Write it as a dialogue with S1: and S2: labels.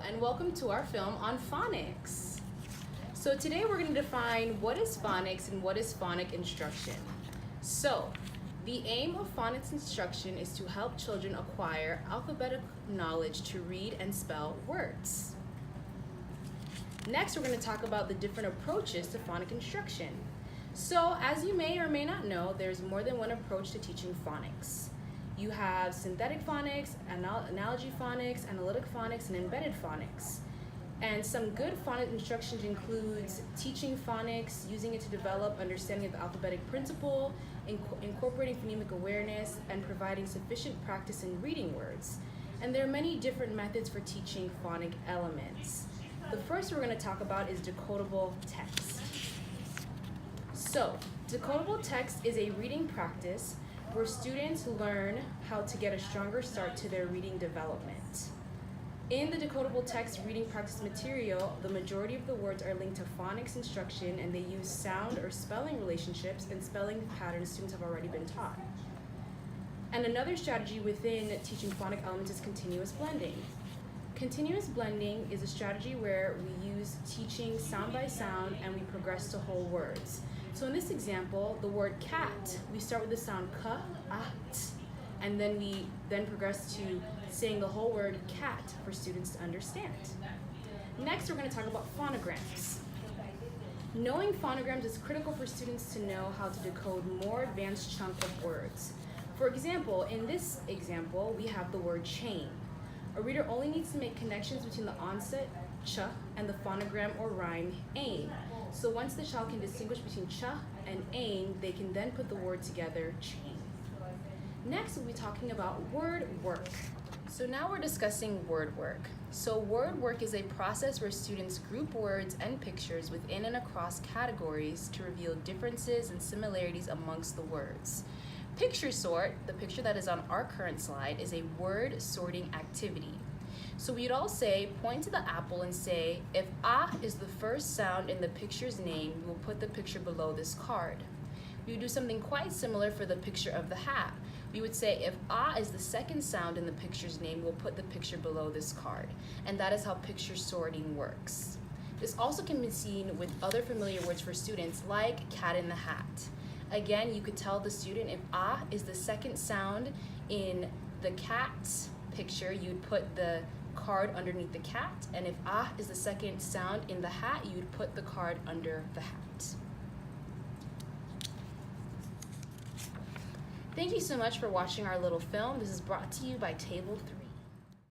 S1: and welcome to our film on phonics. So today we're going to define what is phonics and what is phonic instruction. So the aim of phonics instruction is to help children acquire alphabetic knowledge to read and spell words. Next, we're going to talk about the different approaches to phonic instruction. So as you may or may not know, there's more than one approach to teaching phonics. You have synthetic phonics, analogy phonics, analytic phonics, and embedded phonics. And some good phonics instruction includes teaching phonics, using it to develop understanding of the alphabetic principle, incorporating phonemic awareness, and providing sufficient practice in reading words. And there are many different methods for teaching phonic elements. The first we're going to talk about is decodable text. So, decodable text is a reading practice where students learn how to get a stronger start to their reading development. In the decodable text reading practice material, the majority of the words are linked to phonics instruction, and they use sound or spelling relationships and spelling patterns students have already been taught. And another strategy within teaching phonic elements is continuous blending. Continuous blending is a strategy where we use teaching sound by sound and we progress to whole words. So in this example, the word cat, we start with the sound k, a, t, and then we progress to saying the whole word cat for students to understand. Next, we're going to talk about phonograms. Knowing phonograms is critical for students to know how to decode more advanced chunk of words. For example, in this example, we have the word chain. A reader only needs to make connections between the onset, ch, and the phonogram or rhyme, ain. So once the child can distinguish between ch and ain, they can then put the word together, chain. Next, we'll be talking about word work. So now we're discussing word work. So word work is a process where students group words and pictures within and across categories to reveal differences and similarities amongst the words. Picture sort, the picture that is on our current slide, is a word sorting activity. So we'd all say, point to the apple and say, if A is the first sound in the picture's name, we will put the picture below this card. We would do something quite similar for the picture of the hat. We would say, if A is the second sound in the picture's name, we'll put the picture below this card. And that is how picture sorting works. This also can be seen with other familiar words for students, like cat in the hat. Again, you could tell the student if A is the second sound in the cat's picture, you'd put the card underneath the cat, and if A is the second sound in the hat, you'd put the card under the hat. Thank you so much for watching our little film. This is brought to you by Table 3.